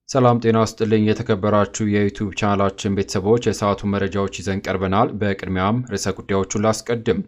ሰላም ጤና ይስጥልኝ የተከበራችሁ የዩቲዩብ ቻናላችን ቤተሰቦች የሰዓቱ መረጃዎች ይዘን ቀርበናል። በቅድሚያም ርዕሰ ጉዳዮቹን ላስቀድም።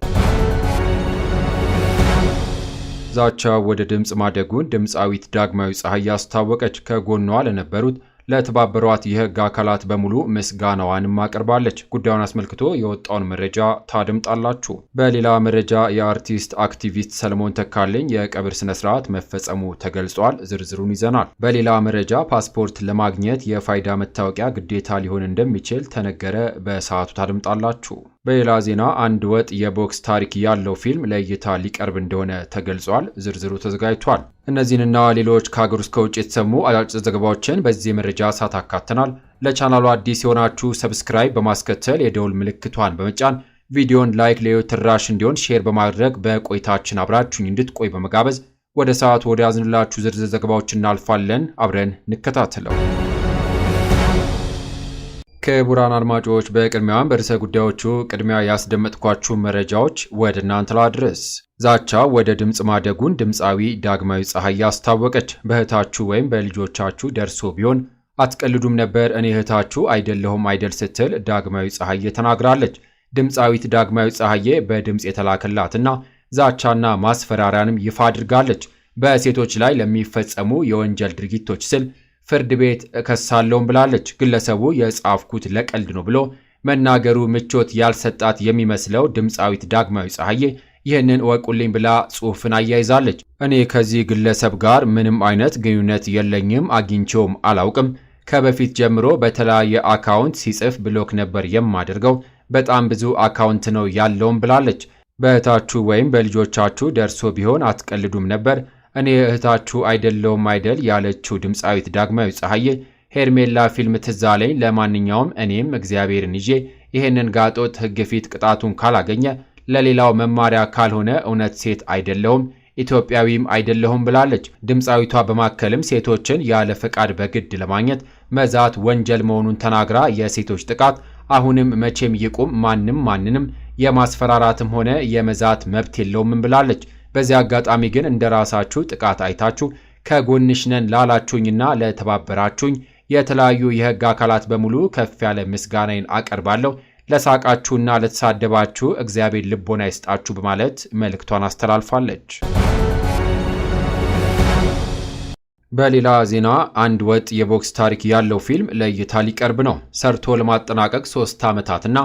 ዛቻ ወደ ድምጽ ማደጉን ድምጻዊት ዳግማዊ ፀሐይ አስታወቀች። ከጎኗ ለነበሩት ለተባበሯት የህግ አካላት በሙሉ ምስጋናዋንም አቅርባለች። ጉዳዩን አስመልክቶ የወጣውን መረጃ ታድምጣላችሁ። በሌላ መረጃ የአርቲስት አክቲቪስት ሰለሞን ተካልኝ የቀብር ስነ ስርዓት መፈጸሙ ተገልጿል። ዝርዝሩን ይዘናል። በሌላ መረጃ ፓስፖርት ለማግኘት የፋይዳ መታወቂያ ግዴታ ሊሆን እንደሚችል ተነገረ። በሰዓቱ ታድምጣላችሁ። በሌላ ዜና አንድ ወጥ የቦክስ ታሪክ ያለው ፊልም ለእይታ ሊቀርብ እንደሆነ ተገልጿል። ዝርዝሩ ተዘጋጅቷል። እነዚህንና ሌሎች ከሀገር ውስጥ ከውጭ የተሰሙ አጫጭር ዘገባዎችን በዚህ መረጃ ሰዓት አካተናል። ለቻናሉ አዲስ የሆናችሁ ሰብስክራይብ በማስከተል የደውል ምልክቷን በመጫን ቪዲዮን ላይክ፣ ለሌሎች ተደራሽ እንዲሆን ሼር በማድረግ በቆይታችን አብራችሁኝ እንድትቆይ በመጋበዝ ወደ ሰዓቱ ወደ ያዝንላችሁ ዝርዝር ዘገባዎች እናልፋለን። አብረን እንከታተለው። ክቡራን አድማጮች በቅድሚያም በርዕሰ ጉዳዮቹ ቅድሚያ ያስደመጥኳችሁ መረጃዎች ወደ እናንተ ላድርስ። ዛቻ ወደ ድምጽ ማደጉን ድምጻዊ ዳግማዊ ፀሐይ አስታወቀች። በእህታችሁ ወይም በልጆቻችሁ ደርሶ ቢሆን አትቀልዱም ነበር፣ እኔ እህታችሁ አይደለሁም አይደል ስትል ዳግማዊ ፀሐይ ተናግራለች። ድምጻዊት ዳግማዊ ፀሐይ በድምጽ የተላከላትና ዛቻና ማስፈራሪያንም ይፋ አድርጋለች። በሴቶች ላይ ለሚፈጸሙ የወንጀል ድርጊቶች ስል ፍርድ ቤት እከሳለሁም ብላለች። ግለሰቡ የጻፍኩት ለቀልድ ነው ብሎ መናገሩ ምቾት ያልሰጣት የሚመስለው ድምጻዊት ዳግማዊ ፀሐይ ይህንን እወቁልኝ ብላ ጽሑፍን አያይዛለች። እኔ ከዚህ ግለሰብ ጋር ምንም አይነት ግንኙነት የለኝም፣ አግኝቼውም አላውቅም። ከበፊት ጀምሮ በተለያየ አካውንት ሲጽፍ ብሎክ ነበር የማደርገው። በጣም ብዙ አካውንት ነው ያለውም ብላለች። በእህታችሁ ወይም በልጆቻችሁ ደርሶ ቢሆን አትቀልዱም ነበር፣ እኔ እህታችሁ አይደለሁም አይደል ያለችው ድምጻዊት ዳግማዊ ፀሐይ ሄርሜላ ፊልም ትዝ አለኝ። ለማንኛውም እኔም እግዚአብሔርን ይዤ ይህንን ጋጦት ሕግ ፊት ቅጣቱን ካላገኘ ለሌላው መማሪያ ካልሆነ እውነት ሴት አይደለሁም ኢትዮጵያዊም አይደለሁም ብላለች። ድምጻዊቷ በማከልም ሴቶችን ያለ ፈቃድ በግድ ለማግኘት መዛት ወንጀል መሆኑን ተናግራ የሴቶች ጥቃት አሁንም መቼም ይቁም፣ ማንንም የማስፈራራትም ሆነ የመዛት መብት የለውም ብላለች። በዚህ አጋጣሚ ግን እንደራሳችሁ ጥቃት አይታችሁ ከጎንሽ ነን ላላችሁኝና ለተባበራችሁኝ የተለያዩ የህግ አካላት በሙሉ ከፍ ያለ ምስጋናዬን አቀርባለሁ። ለሳቃችሁና ለተሳደባችሁ እግዚአብሔር ልቦና ይስጣችሁ በማለት መልእክቷን አስተላልፋለች። በሌላ ዜና አንድ ወጥ የቦክስ ታሪክ ያለው ፊልም ለእይታ ሊቀርብ ነው። ሰርቶ ለማጠናቀቅ 3 ዓመታትና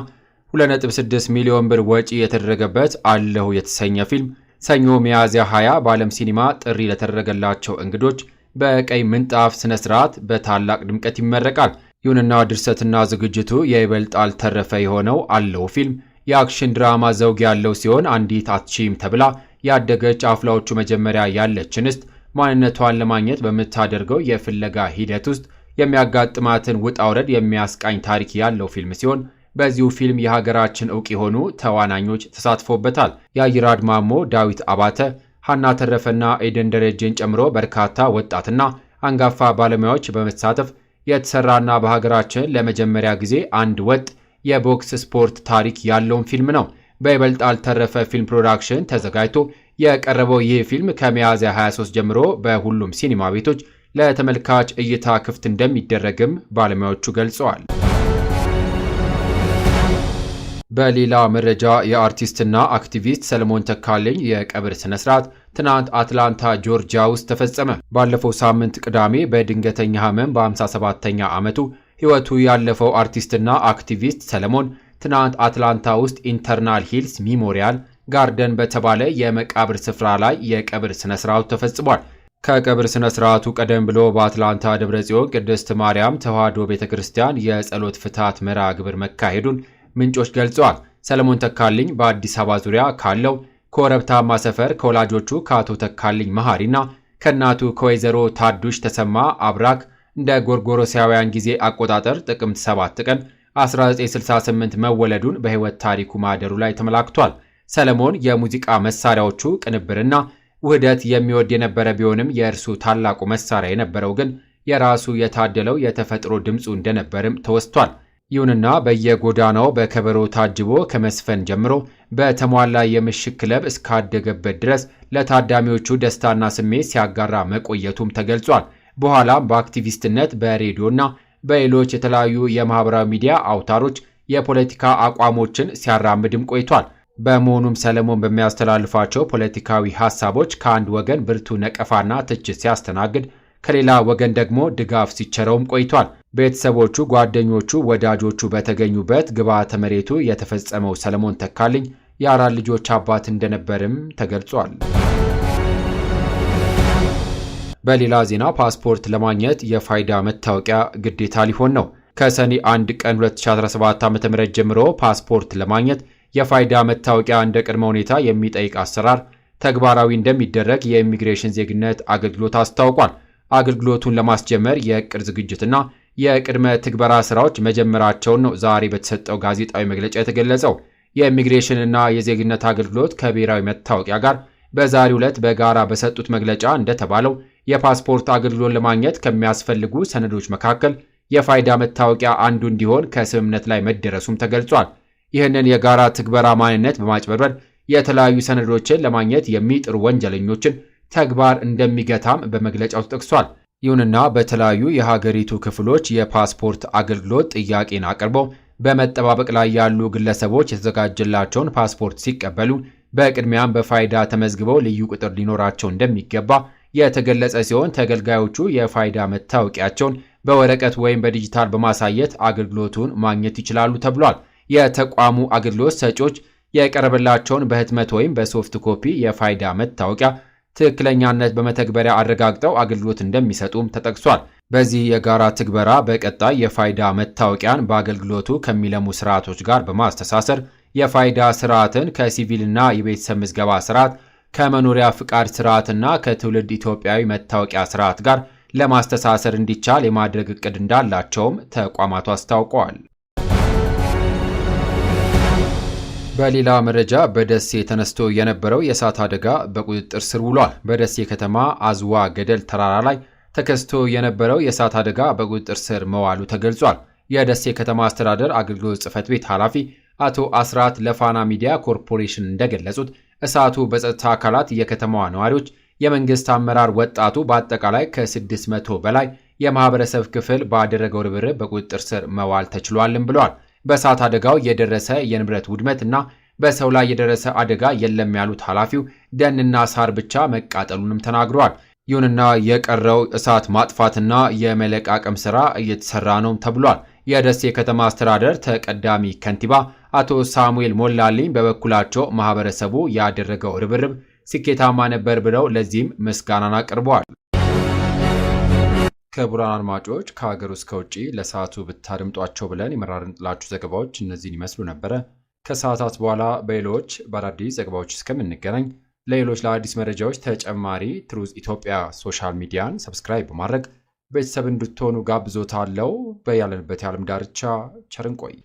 2.6 ሚሊዮን ብር ወጪ የተደረገበት አለሁ የተሰኘ ፊልም ሰኞ ሚያዝያ 20 በዓለም ሲኒማ ጥሪ ለተደረገላቸው እንግዶች በቀይ ምንጣፍ ስነ ስርዓት በታላቅ ድምቀት ይመረቃል። ይሁንና ድርሰትና ዝግጅቱ የይበልጣል ተረፈ የሆነው አለው ፊልም የአክሽን ድራማ ዘውግ ያለው ሲሆን አንዲት አትሺም ተብላ ያደገች አፍላዎቹ መጀመሪያ ያለች እንስት ማንነቷን ለማግኘት በምታደርገው የፍለጋ ሂደት ውስጥ የሚያጋጥማትን ውጣ ውረድ የሚያስቃኝ ታሪክ ያለው ፊልም ሲሆን በዚሁ ፊልም የሀገራችን ዕውቅ የሆኑ ተዋናኞች ተሳትፎበታል። የአይራድ ማሞ፣ ዳዊት አባተ፣ ሀና ተረፈና ኤደን ደረጀን ጨምሮ በርካታ ወጣትና አንጋፋ ባለሙያዎች በመሳተፍ የተሰራና በሀገራችን ለመጀመሪያ ጊዜ አንድ ወጥ የቦክስ ስፖርት ታሪክ ያለውን ፊልም ነው። በይበልጣል ተረፈ ፊልም ፕሮዳክሽን ተዘጋጅቶ የቀረበው ይህ ፊልም ከሚያዝያ 23 ጀምሮ በሁሉም ሲኒማ ቤቶች ለተመልካች እይታ ክፍት እንደሚደረግም ባለሙያዎቹ ገልጸዋል። በሌላ መረጃ የአርቲስትና አክቲቪስት ሰለሞን ተካልኝ የቀብር ስነ ስርዓት ትናንት አትላንታ ጆርጂያ ውስጥ ተፈጸመ። ባለፈው ሳምንት ቅዳሜ በድንገተኛ ህመም በ57ኛ ዓመቱ ሕይወቱ ያለፈው አርቲስትና አክቲቪስት ሰለሞን ትናንት አትላንታ ውስጥ ኢንተርናል ሂልስ ሚሞሪያል ጋርደን በተባለ የመቃብር ስፍራ ላይ የቀብር ስነ ስርዓቱ ተፈጽሟል። ከቀብር ስነ ስርዓቱ ቀደም ብሎ በአትላንታ ደብረ ጽዮን ቅድስት ማርያም ተዋሕዶ ቤተክርስቲያን የጸሎት ፍትሐት መርሃ ግብር መካሄዱን ምንጮች ገልጸዋል። ሰለሞን ተካልኝ በአዲስ አበባ ዙሪያ ካለው ከወረብታማ ሰፈር ከወላጆቹ ከአቶ ተካልኝ መሐሪና ከእናቱ ከወይዘሮ ታዱሽ ተሰማ አብራክ እንደ ጎርጎሮሳውያን ጊዜ አቆጣጠር ጥቅምት 7 ቀን 1968 መወለዱን በሕይወት ታሪኩ ማህደሩ ላይ ተመላክቷል። ሰለሞን የሙዚቃ መሳሪያዎቹ ቅንብርና ውህደት የሚወድ የነበረ ቢሆንም የእርሱ ታላቁ መሳሪያ የነበረው ግን የራሱ የታደለው የተፈጥሮ ድምፁ እንደነበርም ተወስቷል። ይሁንና በየጎዳናው በከበሮ ታጅቦ ከመስፈን ጀምሮ በተሟላ የምሽት ክለብ እስካደገበት ድረስ ለታዳሚዎቹ ደስታና ስሜት ሲያጋራ መቆየቱም ተገልጿል። በኋላም በአክቲቪስትነት በሬዲዮና በሌሎች የተለያዩ የማህበራዊ ሚዲያ አውታሮች የፖለቲካ አቋሞችን ሲያራምድም ቆይቷል። በመሆኑም ሰለሞን በሚያስተላልፋቸው ፖለቲካዊ ሐሳቦች ከአንድ ወገን ብርቱ ነቀፋና ትችት ሲያስተናግድ፣ ከሌላ ወገን ደግሞ ድጋፍ ሲቸረውም ቆይቷል። ቤተሰቦቹ፣ ጓደኞቹ፣ ወዳጆቹ በተገኙበት ግብዓተ መሬቱ የተፈጸመው ሰለሞን ተካልኝ የ4 ልጆች አባት እንደነበርም ተገልጿል። በሌላ ዜና ፓስፖርት ለማግኘት የፋይዳ መታወቂያ ግዴታ ሊሆን ነው። ከሰኔ 1 ቀን 2017 ዓ.ም ጀምሮ ፓስፖርት ለማግኘት የፋይዳ መታወቂያ እንደ ቅድመ ሁኔታ የሚጠይቅ አሰራር ተግባራዊ እንደሚደረግ የኢሚግሬሽን ዜግነት አገልግሎት አስታውቋል። አገልግሎቱን ለማስጀመር የእቅድ ዝግጅትና የቅድመ ትግበራ ስራዎች መጀመራቸውን ነው ዛሬ በተሰጠው ጋዜጣዊ መግለጫ የተገለጸው። የኢሚግሬሽንና የዜግነት አገልግሎት ከብሔራዊ መታወቂያ ጋር በዛሬው ዕለት በጋራ በሰጡት መግለጫ እንደተባለው የፓስፖርት አገልግሎት ለማግኘት ከሚያስፈልጉ ሰነዶች መካከል የፋይዳ መታወቂያ አንዱ እንዲሆን ከስምምነት ላይ መደረሱም ተገልጿል። ይህንን የጋራ ትግበራ ማንነት በማጭበርበር የተለያዩ ሰነዶችን ለማግኘት የሚጥሩ ወንጀለኞችን ተግባር እንደሚገታም በመግለጫው ተጠቅሷል። ይሁንና በተለያዩ የሀገሪቱ ክፍሎች የፓስፖርት አገልግሎት ጥያቄን አቅርበው በመጠባበቅ ላይ ያሉ ግለሰቦች የተዘጋጀላቸውን ፓስፖርት ሲቀበሉ በቅድሚያም በፋይዳ ተመዝግበው ልዩ ቁጥር ሊኖራቸው እንደሚገባ የተገለጸ ሲሆን ተገልጋዮቹ የፋይዳ መታወቂያቸውን በወረቀት ወይም በዲጂታል በማሳየት አገልግሎቱን ማግኘት ይችላሉ ተብሏል። የተቋሙ አገልግሎት ሰጪዎች የቀረበላቸውን በህትመት ወይም በሶፍት ኮፒ የፋይዳ መታወቂያ ትክክለኛነት በመተግበሪያ አረጋግጠው አገልግሎት እንደሚሰጡም ተጠቅሷል። በዚህ የጋራ ትግበራ በቀጣይ የፋይዳ መታወቂያን በአገልግሎቱ ከሚለሙ ስርዓቶች ጋር በማስተሳሰር የፋይዳ ስርዓትን ከሲቪልና የቤተሰብ ምዝገባ ስርዓት፣ ከመኖሪያ ፍቃድ ስርዓትና ከትውልድ ኢትዮጵያዊ መታወቂያ ስርዓት ጋር ለማስተሳሰር እንዲቻል የማድረግ እቅድ እንዳላቸውም ተቋማቱ አስታውቀዋል። በሌላ መረጃ በደሴ ተነስቶ የነበረው የእሳት አደጋ በቁጥጥር ስር ውሏል። በደሴ ከተማ አዝዋ ገደል ተራራ ላይ ተከስቶ የነበረው የእሳት አደጋ በቁጥጥር ስር መዋሉ ተገልጿል። የደሴ ከተማ አስተዳደር አገልግሎት ጽሕፈት ቤት ኃላፊ አቶ አስራት ለፋና ሚዲያ ኮርፖሬሽን እንደገለጹት እሳቱ በጸጥታ አካላት፣ የከተማዋ ነዋሪዎች፣ የመንግስት አመራር፣ ወጣቱ በአጠቃላይ ከ600 በላይ የማህበረሰብ ክፍል ባደረገው ርብርብ በቁጥጥር ስር መዋል ተችሏልም ብለዋል። በእሳት አደጋው የደረሰ የንብረት ውድመት እና በሰው ላይ የደረሰ አደጋ የለም ያሉት ኃላፊው ደንና ሳር ብቻ መቃጠሉንም ተናግረዋል። ይሁንና የቀረው እሳት ማጥፋትና የመለቃቀም ስራ እየተሰራ ነው ተብሏል። የደሴ ከተማ አስተዳደር ተቀዳሚ ከንቲባ አቶ ሳሙኤል ሞላልኝ በበኩላቸው ማህበረሰቡ ያደረገው ርብርብ ስኬታማ ነበር ብለው ለዚህም ምስጋናን አቅርበዋል። ክቡራን አድማጮች ከሀገር ውስጥ ከውጭ ለሰዓቱ ብታደምጧቸው ብለን የመራርንላችሁ ዘገባዎች እነዚህን ይመስሉ ነበረ። ከሰዓታት በኋላ በሌሎች በአዳዲስ ዘገባዎች እስከምንገናኝ ለሌሎች ለአዲስ መረጃዎች ተጨማሪ ትሩዝ ኢትዮጵያ ሶሻል ሚዲያን ሰብስክራይብ በማድረግ ቤተሰብ እንድትሆኑ ጋብዞታለሁ። በያለንበት የዓለም ዳርቻ ቸር እንቆይ።